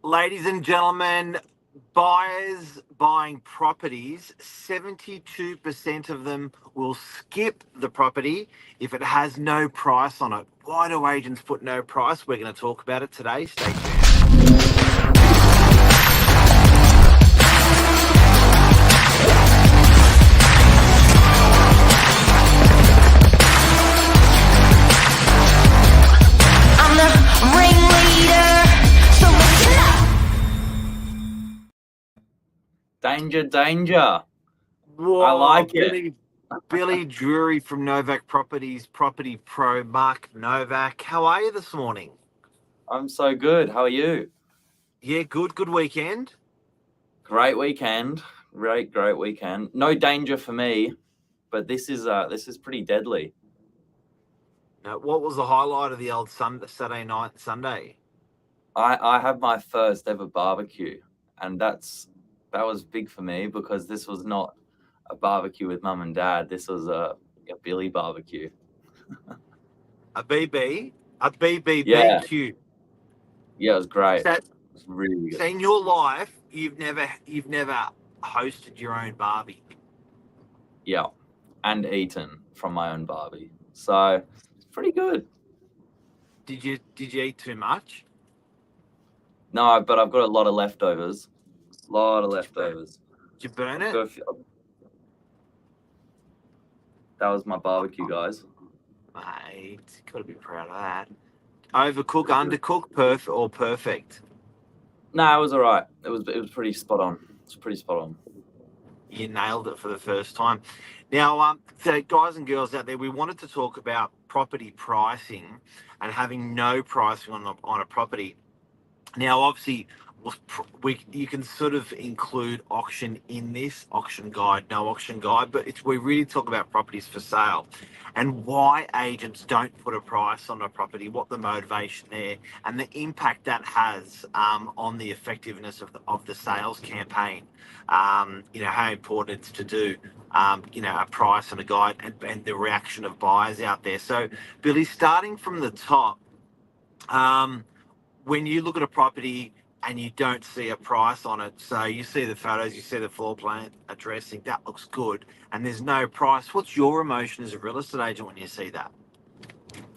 Ladies and gentlemen, buyers buying properties, 72% of them will skip the property if it has no price on it. Why do agents put no price? We're going to talk about it today. Stay tuned. I'm the ringleader, so listen up. Danger, danger. Whoa, I like it. Billy DRURY from Novak Properties, Property Pro, Mark Novak. How are you this morning? I'm so good. How are you? Yeah, good. Good weekend. Great weekend. Great weekend. No danger for me, but this is pretty deadly. Now, what was the highlight of the old Saturday night, Sunday? I have my first ever barbecue, and that was big for me because this was not a barbecue with mum and dad. This was a Billy barbecue. A BBBQ. Yeah, it was great. So, It was really so good. in your life, you've never hosted your own barbie. Yeah, and eaten from my own barbie. So it's pretty good. Did you eat too much? No, but I've got a lot of leftovers. Did you burn it? That was my barbecue, guys. Mate, gotta be proud of that. Overcook, undercook, perfect. Nah, it was all right. It was pretty spot on. It's pretty spot on. You nailed it for the first time. Now, so guys and girls out there, we wanted to talk about property pricing and having no pricing on a property. Now, obviously, you can sort of include auction in this auction guide, no auction guide, but we really talk about properties for sale and why agents don't put a price on a property, what the motivation there, and the impact that has on the effectiveness of the sales campaign. How important it's to do, a price and a guide, and the reaction of buyers out there. So, Billy, starting from the top. When you look at a property and you don't see a price on it, so you see the photos, you see the floor plan, addressing, that looks good, and there's no price, what's your emotion as a real estate agent when you see that?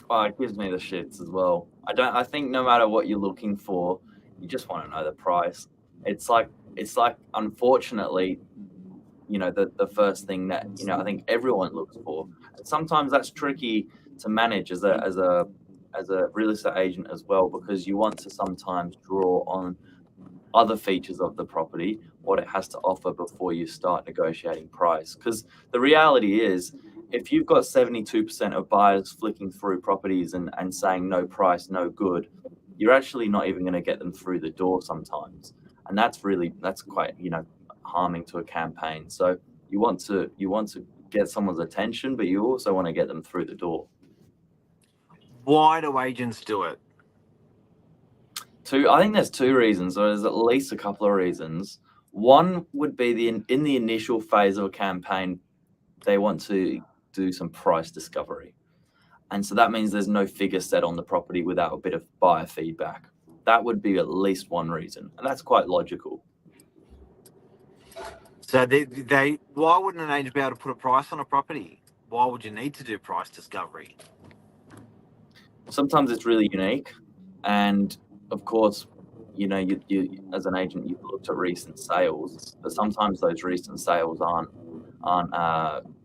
Oh, it gives me the shits as well. I think no matter what you're looking for, you just want to know the price. It's like unfortunately, the first thing that, I think everyone looks for. And sometimes that's tricky to manage as a real estate agent as well, because you want to sometimes draw on other features of the property, what it has to offer before you start negotiating price. Because the reality is, if you've got 72% of buyers flicking through properties and saying no price, no good, you're actually not even going to get them through the door sometimes. And that's quite, harming to a campaign. So you want to get someone's attention, but you also want to get them through the door. Why do agents do it? I think there's two reasons, or there's at least a couple of reasons. One would be in the initial phase of a campaign, they want to do some price discovery. And so that means there's no figure set on the property without a bit of buyer feedback. That would be at least one reason, and that's quite logical. So why wouldn't an agent be able to put a price on a property? Why would you need to do price discovery? Sometimes it's really unique, and of course, you as an agent, you've looked at recent sales, but sometimes those recent sales aren't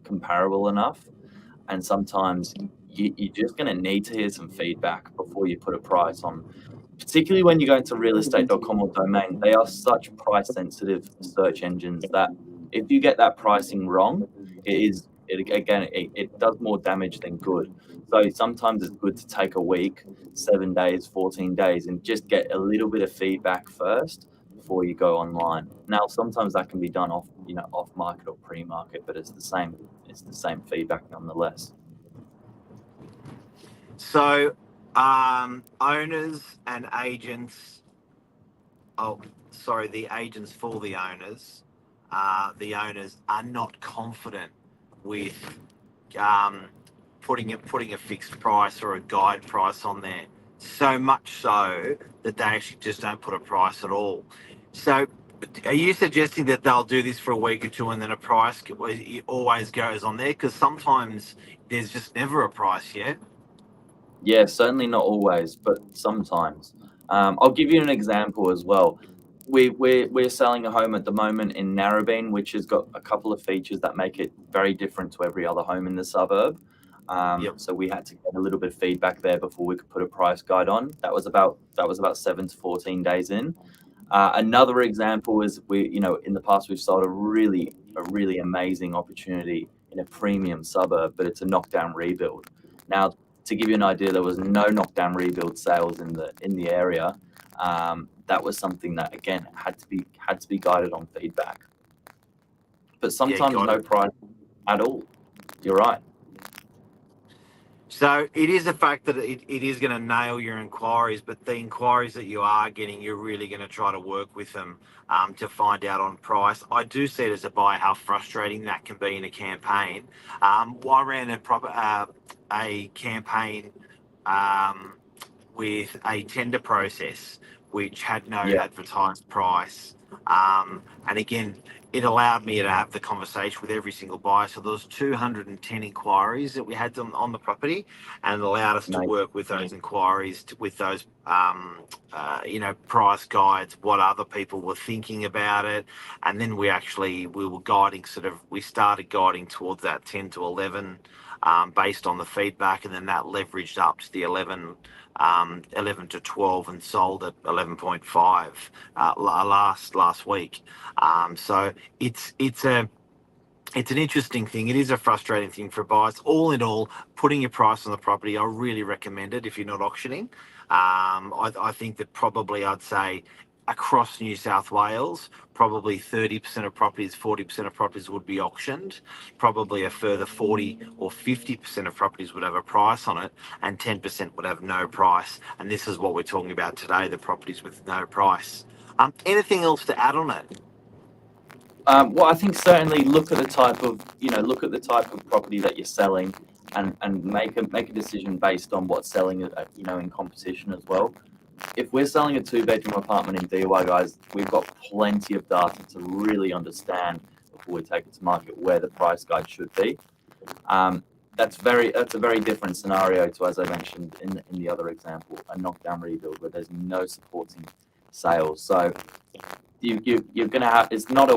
comparable enough, and sometimes you're just going to need to hear some feedback before you put a price on. Particularly when you go into realestate.com or Domain, they are such price sensitive search engines that if you get that pricing wrong, it does more damage than good. So sometimes it's good to take a week, 7 days, 14 days, and just get a little bit of feedback first before you go online. Now, sometimes that can be done off market or pre-market, but it's the same feedback nonetheless. So, owners and agents. Oh, sorry, the agents for the owners. The owners are not confident with putting a fixed price or a guide price on there. So much so that they actually just don't put a price at all. So are you suggesting that they'll do this for a week or two and then a price always goes on there? Because sometimes there's just never a price, yeah? Yeah, certainly not always, but sometimes. I'll give you an example as well. We're selling a home at the moment in Narrabeen, which has got a couple of features that make it very different to every other home in the suburb. Yep. So we had to get a little bit of feedback there before we could put a price guide on. That was about 7 to 14 days in. Another example is in the past we've sold a really amazing opportunity in a premium suburb, but it's a knockdown rebuild. Now, to give you an idea, there was no knockdown rebuild sales in the area. That was something that again had to be guided on feedback. But sometimes got no it. price at all. You're right. So it is a fact that it is going to nail your inquiries, but the inquiries that you are getting, you're really going to try to work with them to find out on price. I do see it as a buyer how frustrating that can be in a campaign. I ran a campaign with a tender process which had no Yeah. advertised price. And again, it allowed me to have the conversation with every single buyer. So there was 210 inquiries that we had on the property, and it allowed us to Mate. work with those inquiries, with those price guides, what other people were thinking about it, and then we were guiding we started guiding towards that 10 to 11 based on the feedback, and then that leveraged up to the 11 to 12 and sold at 11.5 last week. So it's an interesting thing. It is a frustrating thing for buyers. All in all, putting your price on the property, I really recommend it if you're not auctioning. I think that probably I'd say across New South Wales, probably 30% of properties, 40% of properties would be auctioned. Probably a further 40 or 50% of properties would have a price on it, and 10% would have no price. And this is what we're talking about today, the properties with no price. Anything else to add on it? Well, I think certainly look at the type of property that you're selling, and make a decision based on what's selling in competition as well. If we're selling a 2-bedroom apartment in DY, guys, we've got plenty of data to really understand before we take it to market where the price guide should be. That's a very different scenario to, as I mentioned in the other example, a knockdown rebuild where there's no supporting sales. So you're going to have, it's not a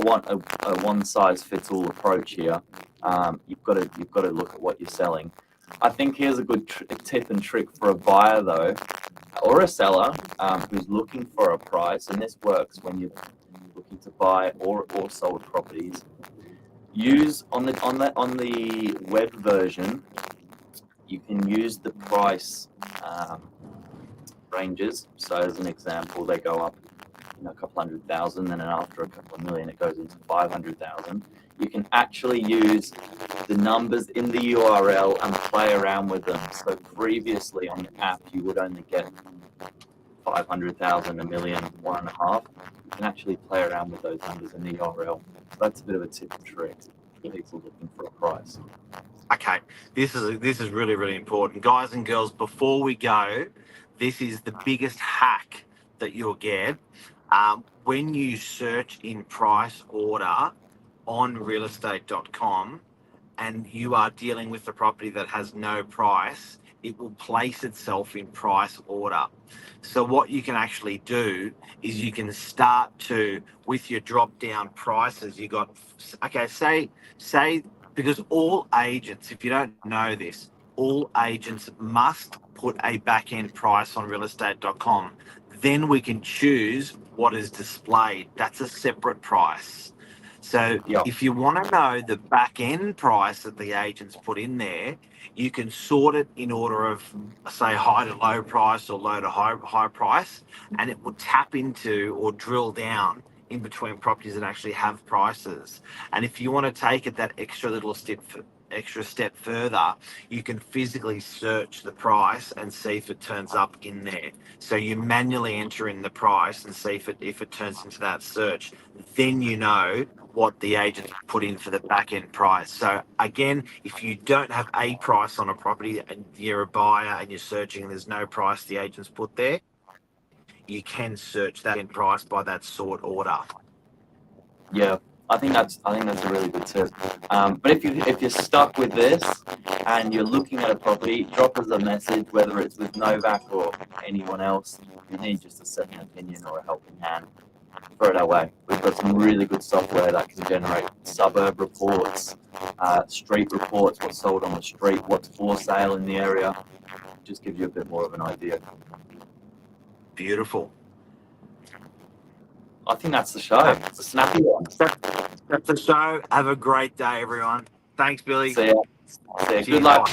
one size fits all approach here. You've got to look at what you're selling. I think here's a good tip and trick for a buyer though, or a seller who's looking for a price, and this works when you're looking to buy or sold properties. Use on the web version, you can use the price ranges. So as an example, they go up a couple $100,000, and then after a couple of million, it goes into 500,000. You can actually use the numbers in the URL and play around with them. So previously on the app, you would only get 500,000, a million, 1.5. You can actually play around with those numbers in the URL. So that's a bit of a tip and trick for people looking for a price. Okay, this is really, really important, guys and girls. Before we go, this is the biggest hack that you'll get. When you search in price order on realestate.com and you are dealing with the property that has no price, it will place itself in price order. So what you can actually do is you can start to, with your drop down prices, you got, okay, say, because all agents, if you don't know this, all agents must put a back end price on realestate.com. Then we can choose what is displayed. That's a separate price. So if you want to know the back end price that the agents put in there, you can sort it in order of, say, high to low price or low to high price, and it will tap into or drill down in between properties that actually have prices. And if you want to take it that extra step further, you can physically search the price and see if it turns up in there. So you manually enter in the price and see if it turns into that search. Then you know what the agent put in for the back end price. So again, if you don't have a price on a property and you're a buyer and you're searching and there's no price the agent's put there, you can search that end price by that sort order. Yeah, I think that's a really good tip. But if you're stuck with this and you're looking at a property, drop us a message, whether it's with Novak or anyone else. You need just a second opinion or a helping hand, throw it our way. We've got some really good software that can generate suburb reports, street reports, what's sold on the street, what's for sale in the area. Just gives you a bit more of an idea. Beautiful. I think that's the show. It's a snappy one. That's the show. Have a great day, everyone. Thanks, Billy. See ya. See Good you. luck.